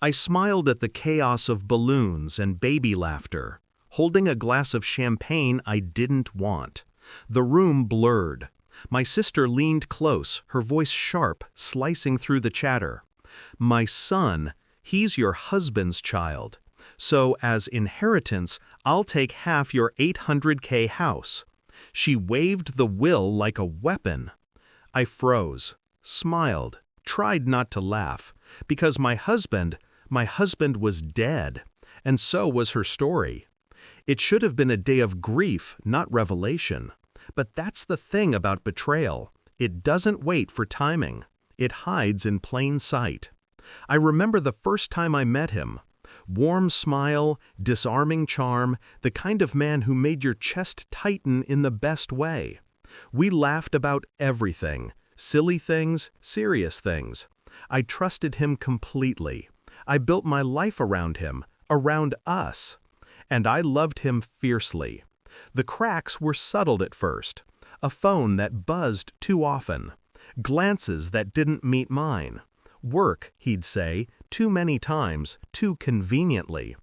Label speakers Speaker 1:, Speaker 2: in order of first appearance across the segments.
Speaker 1: I smiled at the chaos of balloons and baby laughter, holding a glass of champagne I didn't want. The room blurred. My sister leaned close, her voice sharp, slicing through the chatter. "My son, he's your husband's child. So, as inheritance, I'll take half your 800K house." She waved the will like a weapon. I froze, smiled, tried not to laugh, because my husband was dead, and so was her story. It should have been a day of grief, not revelation. But that's the thing about betrayal. It doesn't wait for timing. It hides in plain sight. I remember the first time I met him. Warm smile, disarming charm, the kind of man who made your chest tighten in the best way. We laughed about everything, silly things, serious things. I trusted him completely. I built my life around him, around us. And I loved him fiercely. The cracks were subtle at first. A phone that buzzed too often. Glances that didn't meet mine. Work, he'd say, too many times, too conveniently.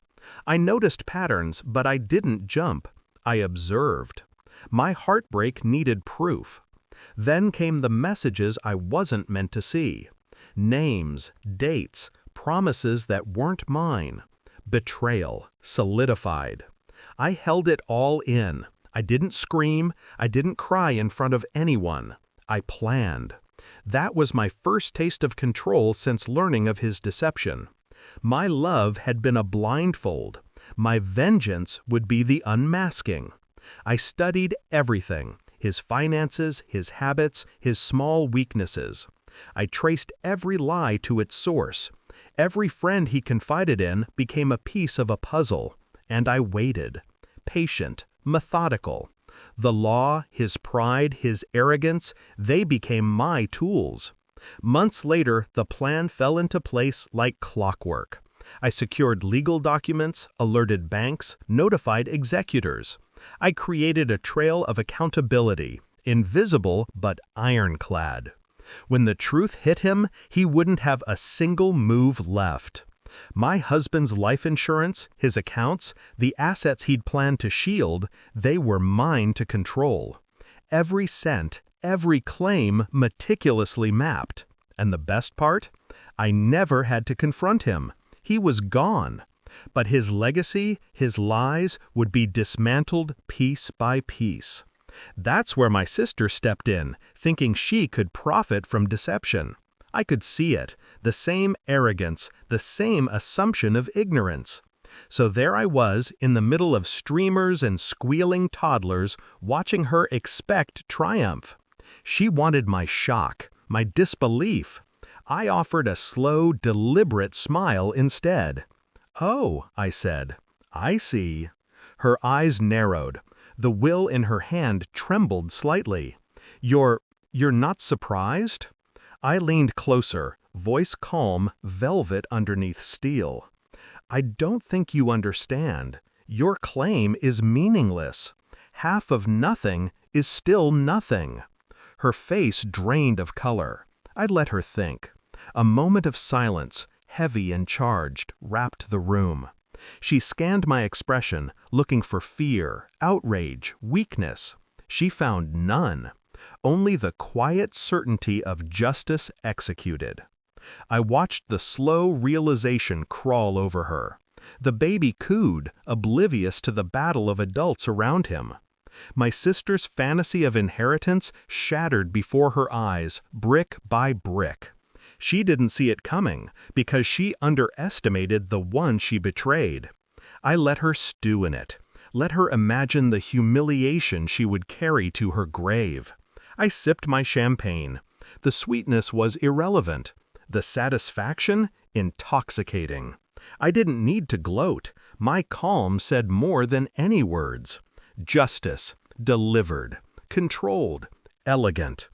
Speaker 1: I noticed patterns, but I didn't jump. I observed. My heartbreak needed proof. Then came the messages I wasn't meant to see. Names, dates, promises that weren't mine. Betrayal, solidified. I held it all in. I didn't scream. I didn't cry in front of anyone. I planned. That was my first taste of control since learning of his deception. My love had been a blindfold. My vengeance would be the unmasking. I studied everything, his finances, his habits, his small weaknesses. I traced every lie to its source. Every friend he confided in became a piece of a puzzle. And I waited, patient, methodical. The law, his pride, his arrogance, they became my tools. Months later, the plan fell into place like clockwork. I secured legal documents, alerted banks, notified executors. I created a trail of accountability, invisible but ironclad. When the truth hit him, he wouldn't have a single move left. My husband's life insurance, his accounts, the assets he'd planned to shield, they were mine to control. Every cent, every claim meticulously mapped. And the best part? I never had to confront him. He was gone. But his legacy, his lies, would be dismantled piece by piece. That's where my sister stepped in, thinking she could profit from deception. I could see it, the same arrogance, the same assumption of ignorance. So there I was, in the middle of streamers and squealing toddlers, watching her expect triumph. She wanted my shock, my disbelief. I offered a slow, deliberate smile instead. "Oh," I said, "I see." Her eyes narrowed. The will in her hand trembled slightly. You're not surprised?" I leaned closer, voice calm, velvet underneath steel. "I don't think you understand. Your claim is meaningless. Half of nothing is still nothing." Her face drained of color. I let her think. A moment of silence, heavy and charged, wrapped the room. She scanned my expression, looking for fear, outrage, weakness. She found none. Only the quiet certainty of justice executed. I watched the slow realization crawl over her. The baby cooed, oblivious to the battle of adults around him. My sister's fantasy of inheritance shattered before her eyes, brick by brick. She didn't see it coming, because she underestimated the one she betrayed. I let her stew in it. Let her imagine the humiliation she would carry to her grave. I sipped my champagne. The sweetness was irrelevant. The satisfaction? Intoxicating. I didn't need to gloat. My calm said more than any words. Justice. Delivered. Controlled. Elegant.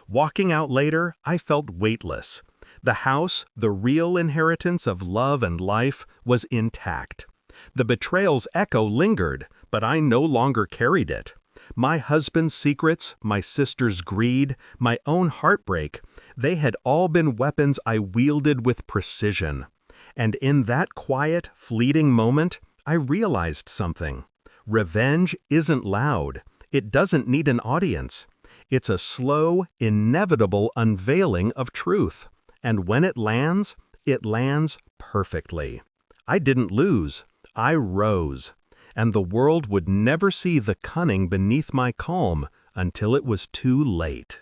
Speaker 1: Walking out later, I felt weightless. The house, the real inheritance of love and life, was intact. The betrayal's echo lingered, but I no longer carried it. My husband's secrets, my sister's greed, my own heartbreak, they had all been weapons I wielded with precision. And in that quiet, fleeting moment, I realized something. Revenge isn't loud. It doesn't need an audience. It's a slow, inevitable unveiling of truth. And when it lands perfectly. I didn't lose. I rose. And the world would never see the cunning beneath my calm until it was too late.